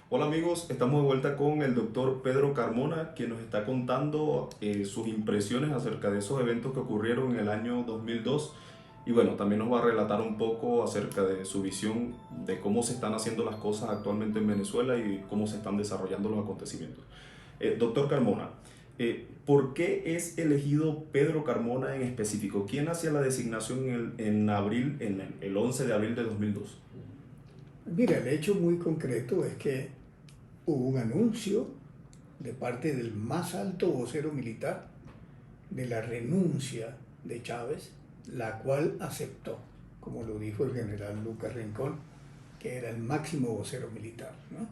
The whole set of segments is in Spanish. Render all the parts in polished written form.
Hola amigos, estamos de vuelta con el doctor Pedro Carmona, quien nos está contando sus impresiones acerca de esos eventos que ocurrieron en el año 2002 y bueno, también nos va a relatar un poco acerca de su visión de cómo se están haciendo las cosas actualmente en Venezuela y cómo se están desarrollando los acontecimientos. Doctor Carmona, ¿por qué es elegido Pedro Carmona en específico? ¿Quién hacía la designación en abril, en el 11 de abril de 2002? Mira, el hecho muy concreto es que hubo un anuncio de parte del más alto vocero militar de la renuncia de Chávez, la cual aceptó, como lo dijo el general Lucas Rincón, que era el máximo vocero militar, ¿no?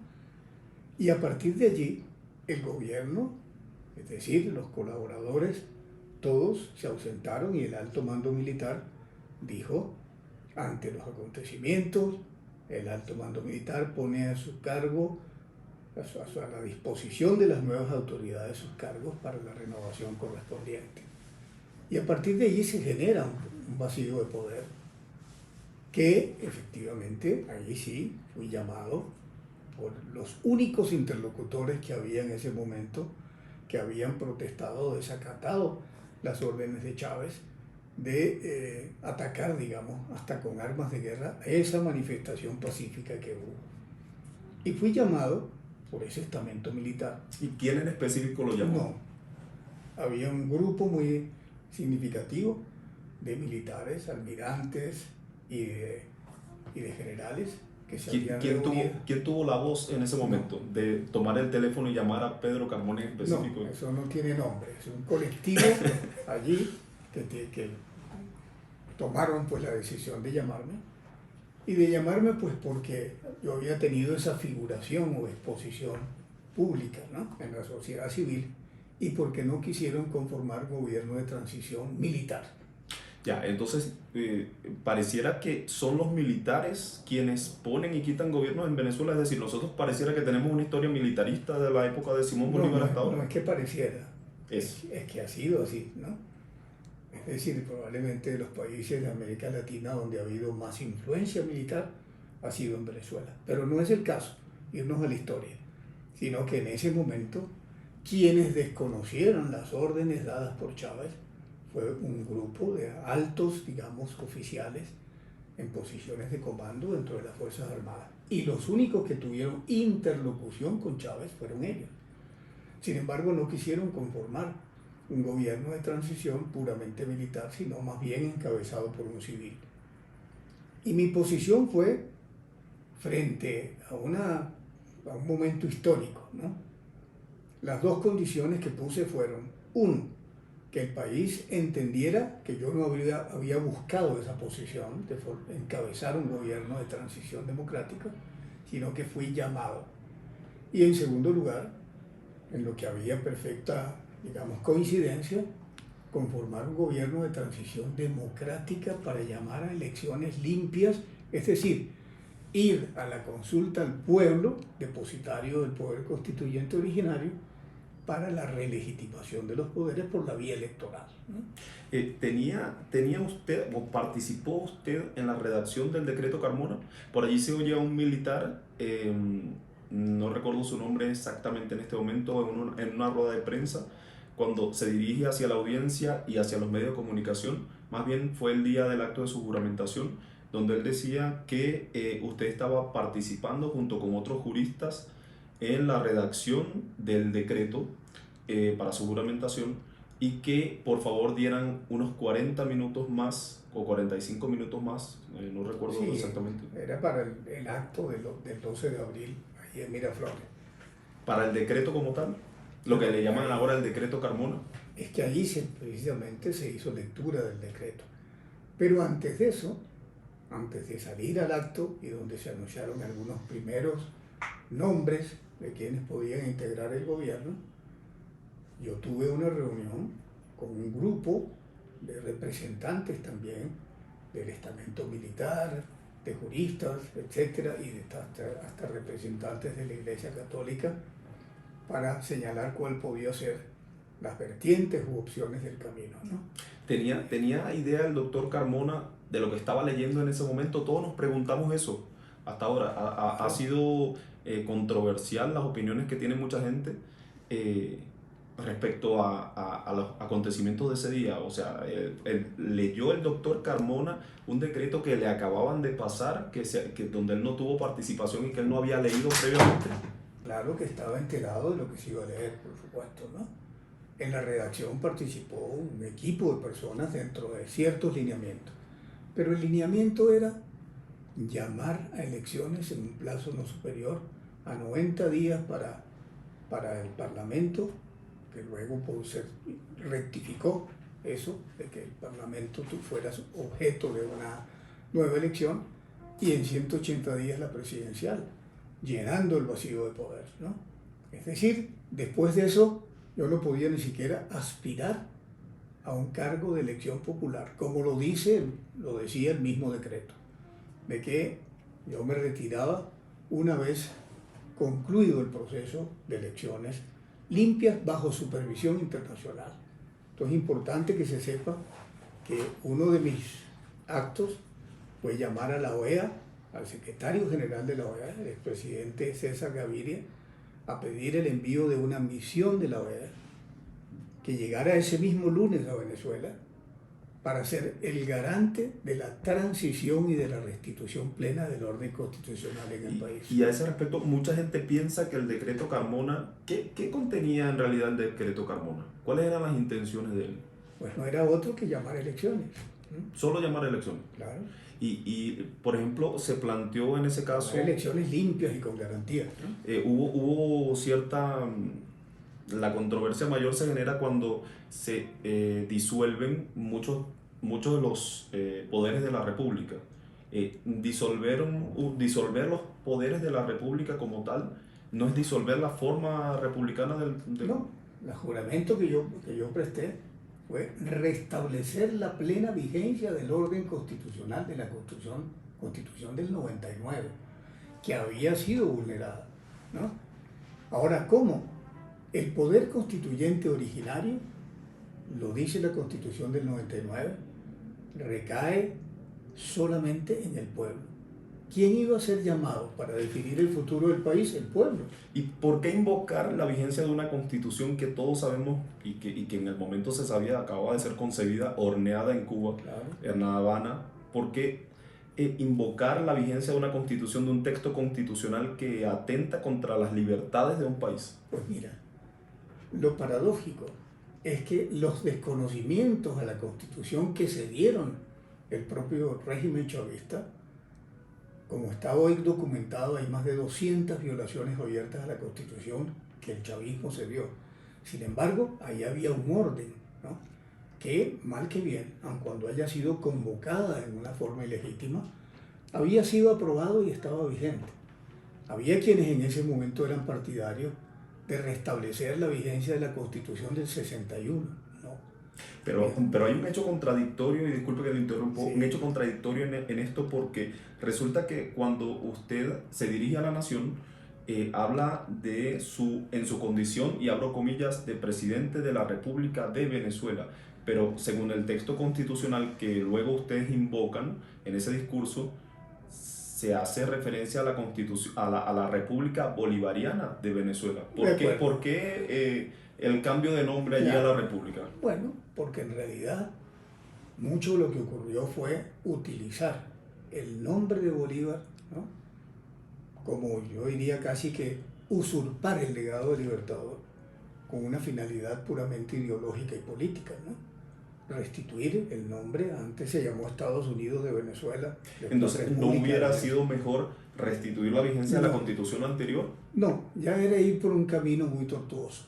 Y a partir de allí, el gobierno, es decir, los colaboradores, todos se ausentaron y el alto mando militar dijo, ante los acontecimientos, el alto mando militar pone a su cargo, a la disposición de las nuevas autoridades sus cargos para la renovación correspondiente. Y a partir de allí se genera un vacío de poder que efectivamente allí sí fui llamado por los únicos interlocutores que había en ese momento que habían protestado, desacatado las órdenes de Chávez de atacar, digamos, hasta con armas de guerra esa manifestación pacífica que hubo. Y fui llamado por ese estamento militar. ¿Y quién en específico lo llamó? No, había un grupo muy significativo de militares, almirantes y de generales que se habían reunido. ¿Quién tuvo la voz en ese No, momento de tomar el teléfono y llamar a Pedro Carmona en no, específico? eso no tiene nombre. Es un colectivo allí que tomaron pues la decisión de llamarme. Y de llamarme pues porque yo había tenido esa figuración o exposición pública, ¿no?, en la sociedad civil, y porque no quisieron conformar gobierno de transición militar. Ya, entonces pareciera que son los militares quienes ponen y quitan gobiernos en Venezuela, es decir, nosotros pareciera que tenemos una historia militarista de la época de Simón No, Bolívar no, hasta ahora. no es que pareciera, Es, es que ha sido así, ¿no? Es decir, probablemente de los países de América Latina donde ha habido más influencia militar ha sido en Venezuela. Pero no es el caso, irnos a la historia, sino que en ese momento quienes desconocieron las órdenes dadas por Chávez fue un grupo de altos, digamos, oficiales en posiciones de comando dentro de las Fuerzas Armadas. Y los únicos que tuvieron interlocución con Chávez fueron ellos. Sin embargo, no quisieron conformar un gobierno de transición puramente militar, sino más bien encabezado por un civil. Y mi posición fue frente a un momento histórico, ¿no? Las dos condiciones que puse fueron, uno, que el país entendiera que yo no había buscado esa posición de encabezar un gobierno de transición democrática, sino que fui llamado. Y en segundo lugar, en lo que había perfecta, digamos, coincidencia, conformar un gobierno de transición democrática para llamar a elecciones limpias, es decir, ir a la consulta al pueblo, depositario del poder constituyente originario, para la relegitimación de los poderes por la vía electoral, ¿no? ¿Tenía usted o participó usted en la redacción del decreto Carmona? Por allí se oye a un militar, no recuerdo su nombre exactamente en este momento, en una rueda de prensa, cuando se dirige hacia la audiencia y hacia los medios de comunicación, más bien fue el día del acto de su juramentación, donde él decía que usted estaba participando junto con otros juristas en la redacción del decreto para su juramentación y que por favor dieran unos 40 minutos más o 45 minutos más, no recuerdo Sí, exactamente, era para el acto del 12 de abril, ahí en Miraflores. para el decreto como tal, lo que Claro, le llaman ahora el decreto Carmona. es que allí precisamente se hizo lectura del decreto. Pero antes de eso, antes de salir al acto y donde se anunciaron algunos primeros nombres de quienes podían integrar el gobierno, yo tuve una reunión con un grupo de representantes también del estamento militar, de juristas, etcétera, y hasta representantes de la Iglesia Católica para señalar cuál podía ser las vertientes u opciones del camino, ¿no? ¿Tenía idea el doctor Carmona de lo que estaba leyendo en ese momento? Todos nos preguntamos eso. hasta ahora. Ha sido controversial las opiniones que tiene mucha gente eh, respecto a los acontecimientos de ese día. O sea, leyó el doctor Carmona un decreto que le acababan de pasar, donde él no tuvo participación y que él no había leído previamente. Claro que estaba enterado de lo que se iba a leer, por supuesto, ¿no? En la redacción participó un equipo de personas dentro de ciertos lineamientos, pero el lineamiento era llamar a elecciones en un plazo no superior a 90 días para el Parlamento, que luego se rectificó eso, de que el Parlamento fuera objeto de una nueva elección, y en 180 días la presidencial, llenando el vacío de poder, ¿no? Es decir, después de eso yo no podía ni siquiera aspirar a un cargo de elección popular, como lo decía el mismo decreto, de que yo me retiraba una vez concluido el proceso de elecciones limpias bajo supervisión internacional. Entonces es importante que se sepa que uno de mis actos fue llamar a la OEA, al secretario general de la OEA, el expresidente César Gaviria, a pedir el envío de una misión de la OEA que llegara ese mismo lunes a Venezuela para ser el garante de la transición y de la restitución plena del orden constitucional en el país. Y a ese respecto, mucha gente piensa que el decreto Carmona, ¿qué contenía en realidad el decreto Carmona? ¿Cuáles eran las intenciones de él? Pues no era otro que llamar elecciones. Solo llamar elecciones. Claro. Y, por ejemplo, se planteó en ese caso... Elecciones limpias y con garantías, ¿no? Hubo cierta... La controversia mayor se genera cuando se disuelven muchos de los poderes de la República. Disolver los poderes de la República como tal no es disolver la forma republicana del... No, el juramento que yo presté fue restablecer la plena vigencia del orden constitucional de la Constitución del 99, que había sido vulnerada, ¿no? Ahora, ¿cómo? El poder constituyente originario, lo dice la Constitución del 99, recae solamente en el pueblo. ¿Quién iba a ser llamado para definir el futuro del país? El pueblo. ¿Y por qué invocar la vigencia de una constitución que todos sabemos y que en el momento se sabía, acababa de ser concebida, horneada en Cuba, claro, en La Habana? ¿Por qué invocar la vigencia de una constitución, de un texto constitucional que atenta contra las libertades de un país? Pues mira, lo paradójico es que los desconocimientos a la Constitución que se dieron el propio régimen chavista, como está hoy documentado, hay más de 200 violaciones abiertas a la Constitución que el chavismo se dio. Sin embargo, ahí había un orden, ¿no? Que, mal que bien, aun cuando haya sido convocada en una forma ilegítima, había sido aprobado y estaba vigente. Había quienes en ese momento eran partidarios de restablecer la vigencia de la Constitución del 61, ¿no? Pero hay un hecho contradictorio, y disculpe que le interrumpa, Sí. un hecho contradictorio en esto, porque resulta que cuando usted se dirige a la nación, habla en su condición, y abro comillas, de presidente de la República de Venezuela, pero según el texto constitucional que luego ustedes invocan en ese discurso, se hace referencia a la Constitución, a la República Bolivariana de Venezuela. ¿Por qué el cambio de nombre allí a la República? Bueno, porque en realidad mucho de lo que ocurrió fue utilizar el nombre de Bolívar, ¿no? Como yo diría casi que usurpar el legado del Libertador con una finalidad puramente ideológica y política, ¿no? Restituir el nombre, antes se llamó Estados Unidos de Venezuela. Entonces, ¿no hubiera sido mejor restituir la vigencia de la Constitución anterior? No, ya era ir por un camino muy tortuoso.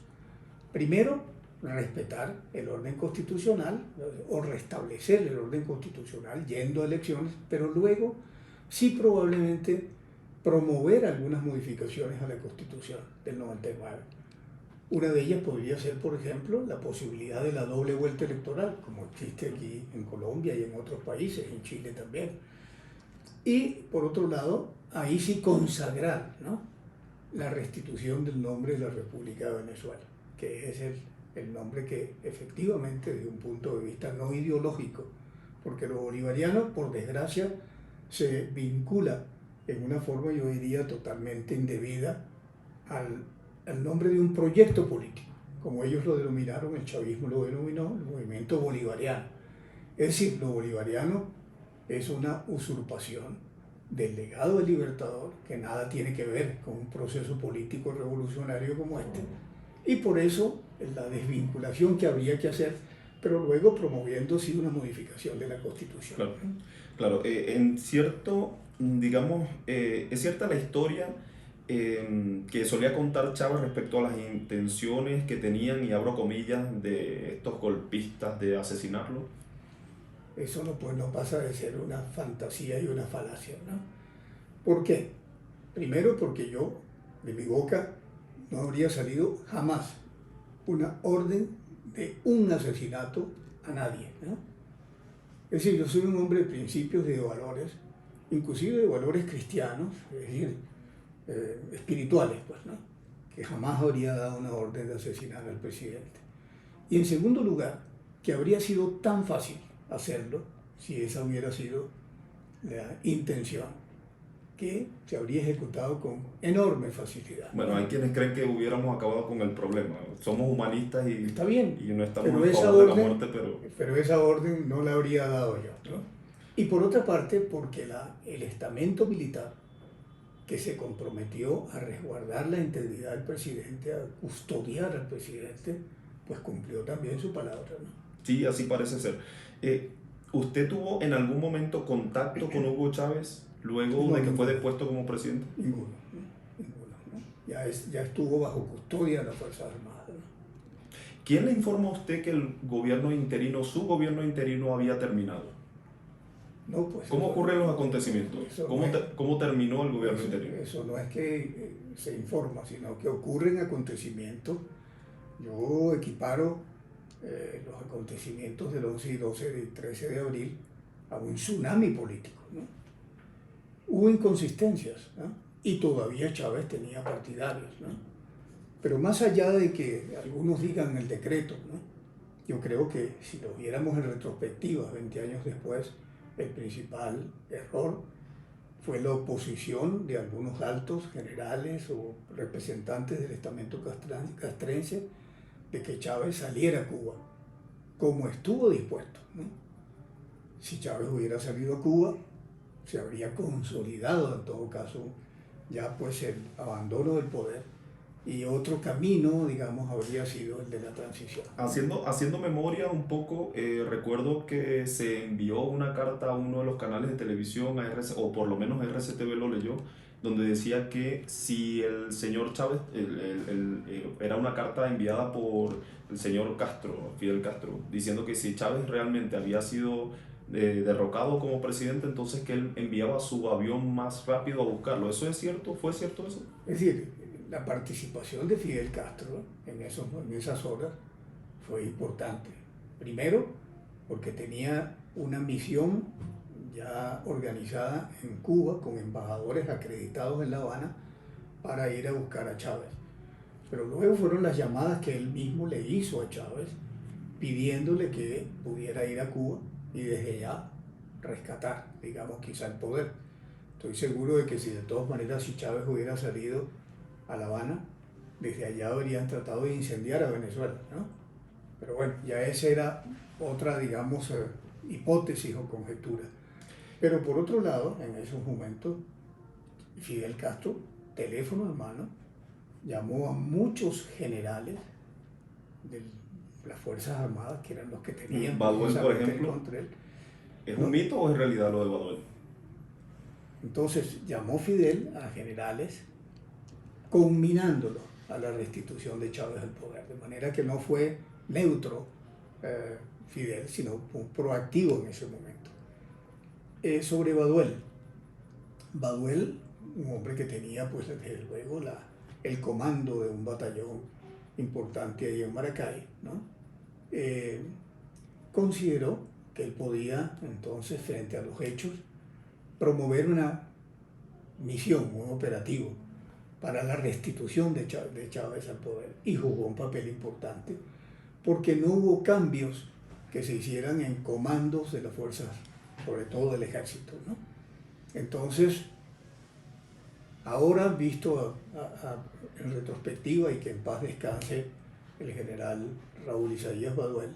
Primero, respetar el orden constitucional o restablecer el orden constitucional yendo a elecciones, pero luego sí probablemente promover algunas modificaciones a la Constitución del 99. Una de ellas podría ser, por ejemplo, la posibilidad de la doble vuelta electoral, como existe aquí en Colombia y en otros países, en Chile también. Y, por otro lado, ahí sí consagrar, ¿no?, la restitución del nombre de la República de Venezuela, que es el nombre que efectivamente, desde un punto de vista no ideológico, porque lo bolivariano, por desgracia, se vincula en una forma, yo diría, totalmente indebida al nombre de un proyecto político, como ellos lo denominaron, el chavismo lo denominó el movimiento bolivariano. Es decir, lo bolivariano es una usurpación del legado del Libertador, que nada tiene que ver con un proceso político revolucionario como este, y por eso la desvinculación que habría que hacer, pero luego promoviendo sí una modificación de la Constitución. Claro, claro. En cierto, digamos, es cierta la historia que solía contar Chávez respecto a las intenciones que tenían, y abro comillas, de estos golpistas de asesinarlo. Eso no, pues, no pasa de ser una fantasía y una falacia, ¿no? ¿Por qué? Primero porque de mi boca, no habría salido jamás una orden de un asesinato a nadie, ¿no? Es decir, yo soy un hombre de principios y de valores, inclusive de valores cristianos, es decir, espirituales, pues, ¿no? Que jamás habría dado una orden de asesinar al presidente. Y en segundo lugar, que habría sido tan fácil hacerlo si esa hubiera sido la intención, que se habría ejecutado con enorme facilidad. Bueno, hay quienes creen que hubiéramos acabado con el problema. Somos humanistas y, está bien, y no estamos pero en esa favor de la orden, muerte, pero esa orden no la habría dado yo, ¿no? Y por otra parte, porque el estamento militar que se comprometió a resguardar la integridad del presidente, a custodiar al presidente, pues cumplió también su palabra, ¿no? Sí, así parece ser. ¿Usted tuvo en algún momento contacto con Hugo Chávez luego de que fue depuesto como presidente? Ninguno, ¿no? Ninguno, ¿no? Ya estuvo bajo custodia de las Fuerzas Armadas, ¿no? ¿Quién le informó a usted que el gobierno interino, su gobierno interino, había terminado? No, pues ¿Cómo ocurren los acontecimientos? ¿Cómo terminó el gobierno interino? Eso no es que se informa, sino que ocurren acontecimientos. Yo equiparo los acontecimientos del 11 y 12 y 13 de abril a un tsunami político, ¿no? Hubo inconsistencias, ¿no? Y todavía Chávez tenía partidarios, ¿no? Pero más allá de que algunos digan el decreto, ¿no? Yo creo que si lo viéramos en retrospectiva, 20 años después, el principal error fue la oposición de algunos altos generales o representantes del estamento castrense de que Chávez saliera a Cuba, como estuvo dispuesto, ¿no? Si Chávez hubiera salido a Cuba, se habría consolidado en todo caso ya pues el abandono del poder, y otro camino, digamos, habría sido el de la transición. Haciendo memoria un poco, recuerdo que se envió una carta a uno de los canales de televisión, o por lo menos RCTV lo leyó, donde decía que si el señor Chávez, era una carta enviada por el señor Castro, Fidel Castro, diciendo que si Chávez realmente había sido derrocado como presidente, entonces que él enviaba su avión más rápido a buscarlo. ¿Eso es cierto? ¿Fue cierto eso? Es decir, la participación de Fidel Castro en esas horas fue importante. Primero, porque tenía una misión ya organizada en Cuba con embajadores acreditados en La Habana para ir a buscar a Chávez. Pero luego fueron las llamadas que él mismo le hizo a Chávez pidiéndole que pudiera ir a Cuba y desde allá rescatar, digamos, quizá el poder. Estoy seguro de que si de todas maneras si Chávez hubiera salido a La Habana, desde allá habrían tratado de incendiar a Venezuela, ¿no? Pero bueno, ya esa era otra, digamos, hipótesis o conjetura. Pero por otro lado, en esos momentos, Fidel Castro, teléfono en mano, llamó a muchos generales de las Fuerzas Armadas, que eran los que tenían Baduel, por ejemplo, contra él. ¿Es un mito o es realidad lo de Baduel? Entonces llamó Fidel a generales conminándolo a la restitución de Chávez al poder, de manera que no fue neutro Fidel, sino proactivo en ese momento. Sobre Baduel, un hombre que tenía pues desde luego el comando de un batallón importante ahí en Maracay, ¿no? Consideró que él podía entonces, frente a los hechos, promover una misión, un operativo para la restitución de Chávez al poder, y jugó un papel importante porque no hubo cambios que se hicieran en comandos de las fuerzas, sobre todo del ejército, ¿no? Entonces, Ahora, visto en retrospectiva, y que en paz descanse el general Raúl Isaías Baduel,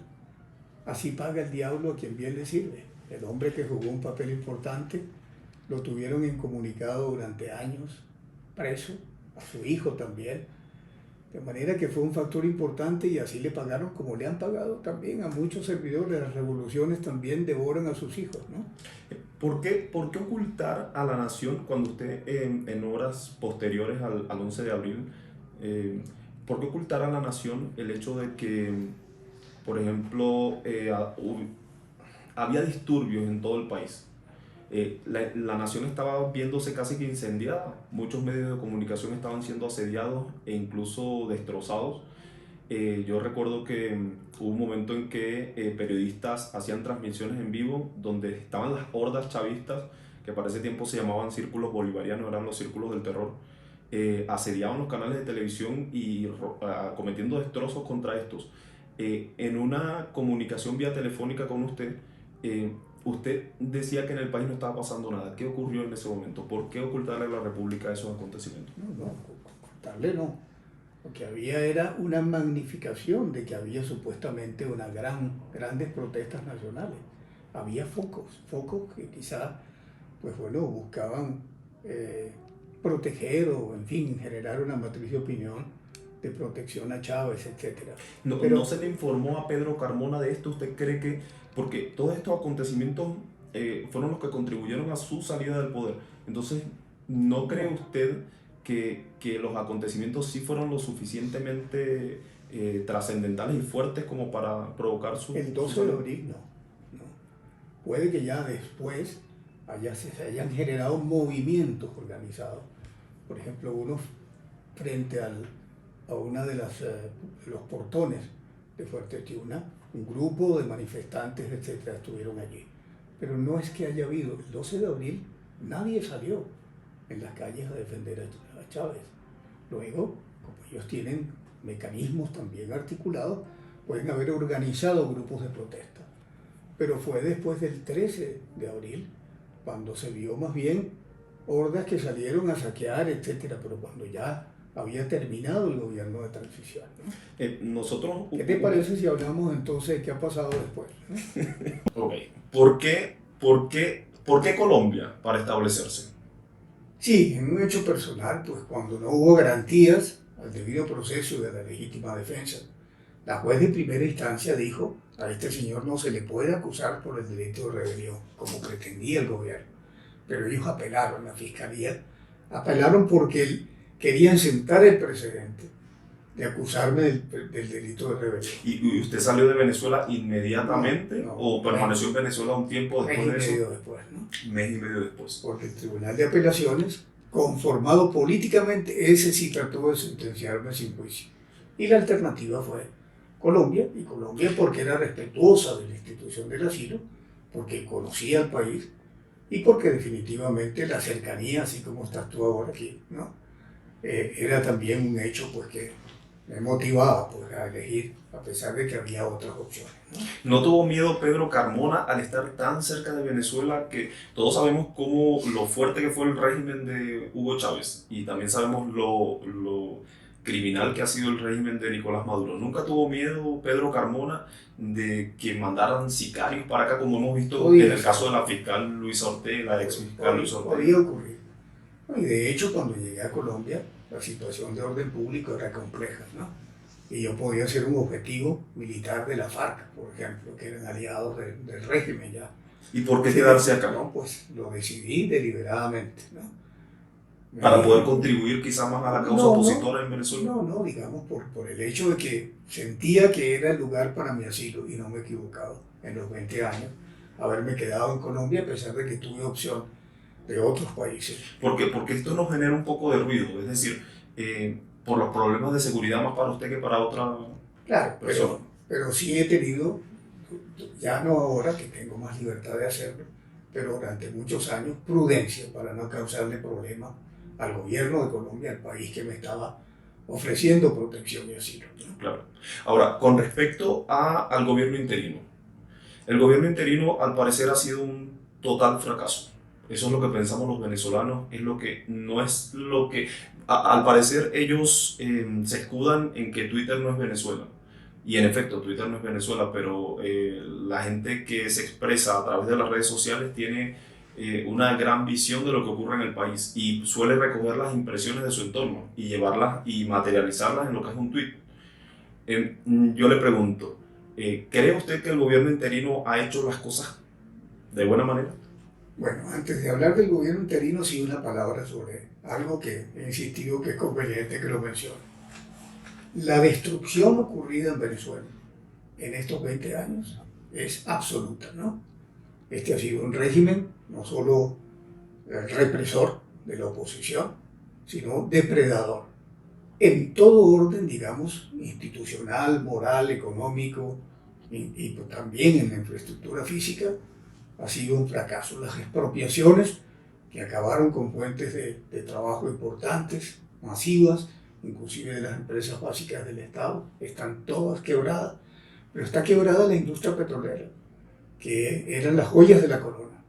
así paga el diablo a quien bien le sirve. El hombre que jugó un papel importante lo tuvieron incomunicado durante años, preso, a su hijo también. De manera que fue un factor importante y así le pagaron como le han pagado también a muchos servidores de las revoluciones, también devoran a sus hijos, ¿no? ¿Por qué ocultar a la nación cuando usted en horas posteriores al 11 de abril, por qué ocultar a la nación el hecho de que, por ejemplo, había disturbios en todo el país? La nación estaba viéndose casi que incendiada, muchos medios de comunicación estaban siendo asediados e incluso destrozados. Yo recuerdo que hubo un momento en que periodistas hacían transmisiones en vivo donde estaban las hordas chavistas, que para ese tiempo se llamaban círculos bolivarianos, eran los círculos del terror, asediaban los canales de televisión y cometiendo destrozos contra estos. En una comunicación vía telefónica con usted, usted decía que en el país no estaba pasando nada. ¿Qué ocurrió en ese momento? ¿Por qué ocultarle a la República esos acontecimientos? No, ocultarle no. Lo que había era una magnificación de que había supuestamente grandes protestas nacionales. Había focos que quizás, pues bueno, buscaban proteger o, en fin, generar una matriz de opinión de protección a Chávez, etc. Pero ¿no se le informó a Pedro Carmona de esto? ¿Usted cree que, porque todos estos acontecimientos fueron los que contribuyeron a su salida del poder? Entonces, ¿no cree usted que los acontecimientos sí fueron lo suficientemente trascendentales y fuertes como para provocar su... El 12 de abril no. Puede que ya después se hayan generado movimientos organizados. Por ejemplo, uno frente a una de los portones de Fuerte Tiuna, un grupo de manifestantes, etcétera, estuvieron allí. Pero no es que haya habido, el 12 de abril nadie salió en las calles a defender a Chávez. Luego, como ellos tienen mecanismos también articulados, pueden haber organizado grupos de protesta. Pero fue después del 13 de abril, cuando se vio más bien hordas que salieron a saquear, etcétera, pero cuando ya había terminado el gobierno de transición, ¿no? ¿Qué te parece si hablamos entonces de qué ha pasado después, ¿no? Okay. ¿Por qué Colombia para establecerse? Sí, en un hecho personal, pues cuando no hubo garantías al debido proceso de la legítima defensa, la juez de primera instancia dijo: a este señor no se le puede acusar por el delito de rebelión, como pretendía el gobierno. Pero ellos apelaron, la fiscalía, apelaron porque querían sentar el precedente de acusarme del delito de rebelión. ¿Y usted salió de Venezuela inmediatamente o permaneció en Venezuela un tiempo después de eso? Mes y medio después, ¿no? Mes y medio después. Porque el Tribunal de Apelaciones, conformado políticamente, ese sí trató de sentenciarme sin juicio. Y la alternativa fue Colombia, y Colombia porque era respetuosa de la institución del asilo, porque conocía al país y porque definitivamente la cercanía, así como estás tú ahora aquí, ¿no? Era también un hecho pues que me motivaba pues, a elegir, a pesar de que había otras opciones, ¿no? ¿No tuvo miedo Pedro Carmona al estar tan cerca de Venezuela, que todos sabemos lo fuerte que fue el régimen de Hugo Chávez y también sabemos lo criminal que ha sido el régimen de Nicolás Maduro? ¿Nunca tuvo miedo Pedro Carmona de que mandaran sicarios para acá, como hemos visto en el caso de la fiscal Luisa Ortega, la ex fiscal Luisa Ortega? Podría ocurrir. Y de hecho, cuando llegué a Colombia, la situación de orden público era compleja, ¿no? Y yo podía ser un objetivo militar de la FARC, por ejemplo, que eran aliados del régimen ya. ¿Y por qué quedarse acá? No, pues lo decidí deliberadamente, ¿no? ¿Para poder contribuir quizás más a la causa opositora en Venezuela? No, digamos por el hecho de que sentía que era el lugar para mi asilo, y no me he equivocado en los 20 años, haberme quedado en Colombia a pesar de que tuve opción de otros países. Porque esto nos genera un poco de ruido, es decir, por los problemas de seguridad más para usted que para otra persona. Pero sí he tenido, ya no ahora que tengo más libertad de hacerlo, pero durante muchos años, prudencia para no causarle problemas al gobierno de Colombia, al país que me estaba ofreciendo protección y asilo, ¿no? Claro. Ahora, con respecto al gobierno interino. El gobierno interino al parecer ha sido un total fracaso. Eso es lo que pensamos los venezolanos, es lo que no es lo que... al parecer ellos se escudan en que Twitter no es Venezuela. Y en efecto, Twitter no es Venezuela, pero la gente que se expresa a través de las redes sociales tiene una gran visión de lo que ocurre en el país y suele recoger las impresiones de su entorno y llevarlas y materializarlas en lo que es un tweet. Yo le pregunto, ¿cree usted que el gobierno interino ha hecho las cosas de buena manera? Bueno, antes de hablar del gobierno interino, sí una palabra sobre algo que he insistido que es conveniente que lo mencione. La destrucción ocurrida en Venezuela en estos 20 años es absoluta, ¿no? Este ha sido un régimen no solo represor de la oposición, sino depredador en todo orden, digamos, institucional, moral, económico y también en la infraestructura física. Ha sido un fracaso. Las expropiaciones que acabaron con fuentes de trabajo importantes, masivas, inclusive de las empresas básicas del Estado, están todas quebradas, pero está quebrada la industria petrolera, que eran las joyas de la corona.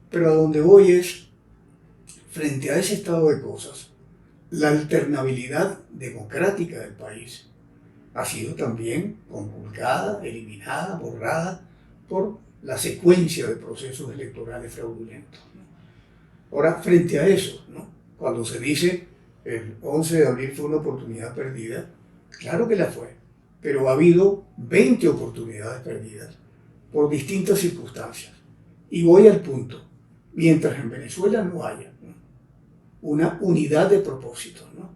Pero a donde voy es, frente a ese estado de cosas, la alternabilidad democrática del país ha sido también conculcada, eliminada, borrada por la secuencia de procesos electorales fraudulentos. Ahora, frente a eso, ¿no? Cuando se dice el 11 de abril fue una oportunidad perdida, claro que la fue, pero ha habido 20 oportunidades perdidas por distintas circunstancias. Y voy al punto, mientras en Venezuela no haya, ¿no?, una unidad de propósito, ¿no?,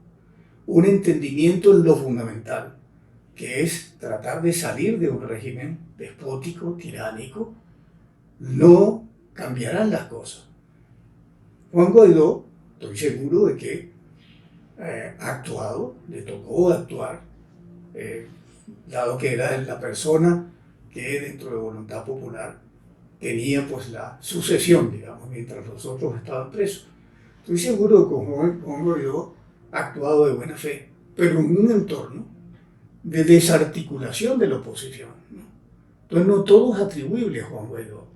un entendimiento en lo fundamental, que es tratar de salir de un régimen despótico, tiránico, no cambiarán las cosas. Juan Guaidó, estoy seguro de que ha actuado, le tocó actuar, dado que era la persona que dentro de Voluntad Popular tenía pues la sucesión, digamos, mientras los otros estaban presos. Estoy seguro que Juan Guaidó ha actuado de buena fe, pero en un entorno de desarticulación de la oposición, ¿no? Entonces no todo es atribuible a Juan Guaidó,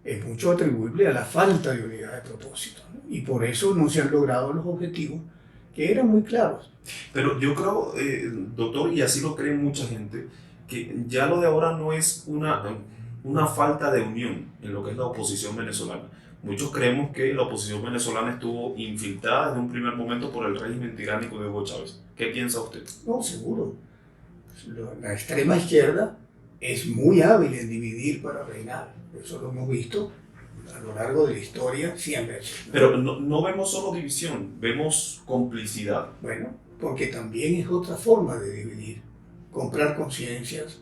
es mucho atribuible a la falta de unidad de propósito, ¿no? Y por eso no se han logrado los objetivos que eran muy claros. Pero yo creo, doctor, y así lo cree mucha gente, que ya lo de ahora no es una falta de unión en lo que es la oposición venezolana. Muchos creemos que la oposición venezolana estuvo infiltrada desde un primer momento por el régimen tiránico de Hugo Chávez. ¿Qué piensa usted? No, seguro. La extrema izquierda es muy hábil en dividir para reinar. Eso lo hemos visto a lo largo de la historia 100 veces, ¿no? Pero no vemos solo división, vemos complicidad. Bueno, porque también es otra forma de dividir. Comprar conciencias,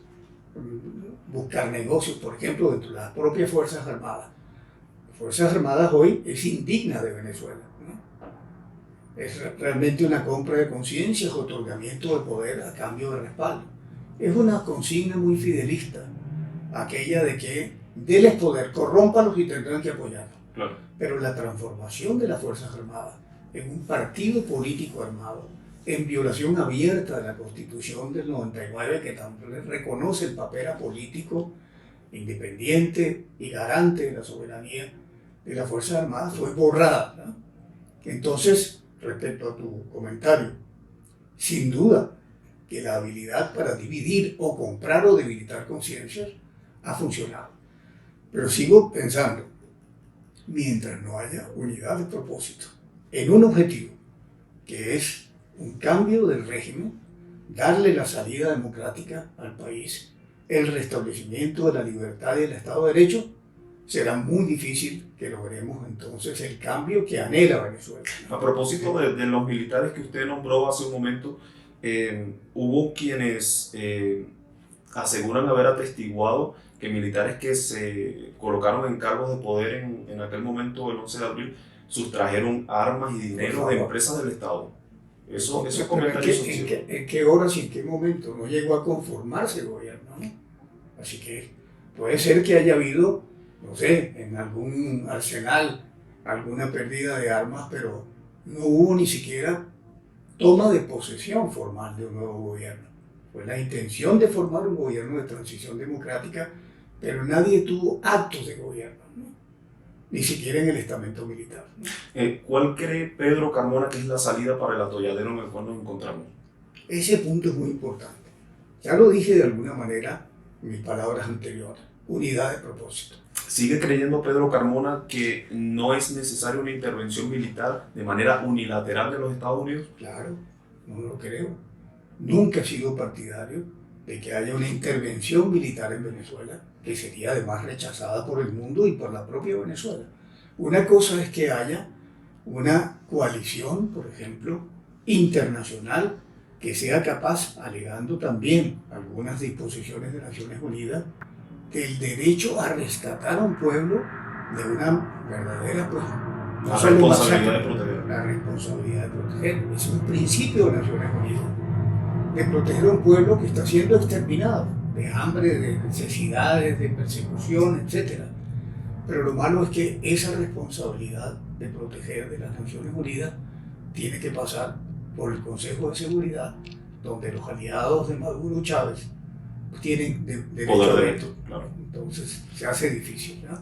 buscar negocios, por ejemplo, dentro de las propias Fuerzas Armadas. Las Fuerzas Armadas hoy es indigna de Venezuela, ¿no? Es realmente una compra de conciencias, otorgamiento de poder a cambio de respaldo. Es una consigna muy fidelista, aquella de que déles poder, corrómpalos y tendrán que apoyarlos. Claro. Pero la transformación de las Fuerzas Armadas en un partido político armado, en violación abierta de la Constitución del 99, que también reconoce el papel apolítico, independiente y garante de la soberanía de las Fuerzas Armadas, fue borrada, ¿no? Entonces, respecto a tu comentario, sin duda que la habilidad para dividir o comprar o debilitar conciencias ha funcionado. Pero sigo pensando, mientras no haya unidad de propósito en un objetivo, que es un cambio del régimen, darle la salida democrática al país, el restablecimiento de la libertad y del Estado de Derecho, será muy difícil que logremos entonces el cambio que anhela Venezuela. A propósito de los militares que usted nombró hace un momento, hubo quienes aseguran haber atestiguado que militares que se colocaron en cargos de poder en aquel momento, el 11 de abril, sustrajeron armas y dinero de empresas del Estado. Esos comentarios ¿En qué horas y en qué momento? No llegó a conformarse el gobierno, ¿no? Así que puede ser que haya habido, no sé, en algún arsenal, alguna pérdida de armas, pero no hubo ni siquiera toma de posesión formal de un nuevo gobierno. Fue la intención de formar un gobierno de transición democrática, pero nadie tuvo actos de gobierno, ¿no? ni siquiera en el estamento militar, ¿no? ¿Cuál cree Pedro Carmona que es la salida para el atolladero en el cual nos encontramos? Ese punto es muy importante. Ya lo dije de alguna manera en mis palabras anteriores. Unidad de propósito. ¿Sigue creyendo Pedro Carmona que no es necesaria una intervención militar de manera unilateral de los Estados Unidos? Claro, no lo creo. Nunca he sido partidario de que haya una intervención militar en Venezuela, que sería además rechazada por el mundo y por la propia Venezuela. Una cosa es que haya una coalición, por ejemplo, internacional, que sea capaz, alegando también algunas disposiciones de Naciones Unidas, del derecho a rescatar a un pueblo de una verdadera, pues, no La solo responsabilidad masacre, de proteger. la responsabilidad de proteger. Es un principio de Naciones Unidas, de proteger a un pueblo que está siendo exterminado, de hambre, de necesidades, de persecución, etc. Pero lo malo es que esa responsabilidad de proteger de las Naciones Unidas tiene que pasar por el Consejo de Seguridad, donde los aliados de Maduro Chávez tienen derecho Poder a de veto. veto, claro. Entonces se hace difícil, ¿no?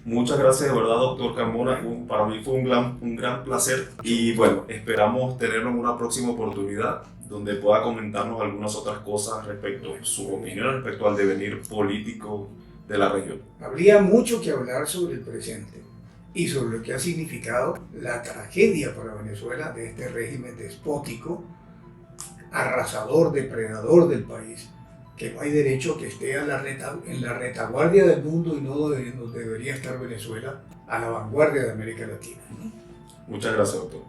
Muchas gracias de verdad, doctor Carmona. Para mí fue un gran placer y bueno, esperamos tenerlo en una próxima oportunidad donde pueda comentarnos algunas otras cosas respecto a su opinión respecto al devenir político de la región. Habría mucho que hablar sobre el presente y sobre lo que ha significado la tragedia para Venezuela de este régimen despótico, arrasador, depredador del país, que no hay derecho que esté en la retaguardia del mundo y no donde debería estar Venezuela, a la vanguardia de América Latina. Muchas gracias, doctor.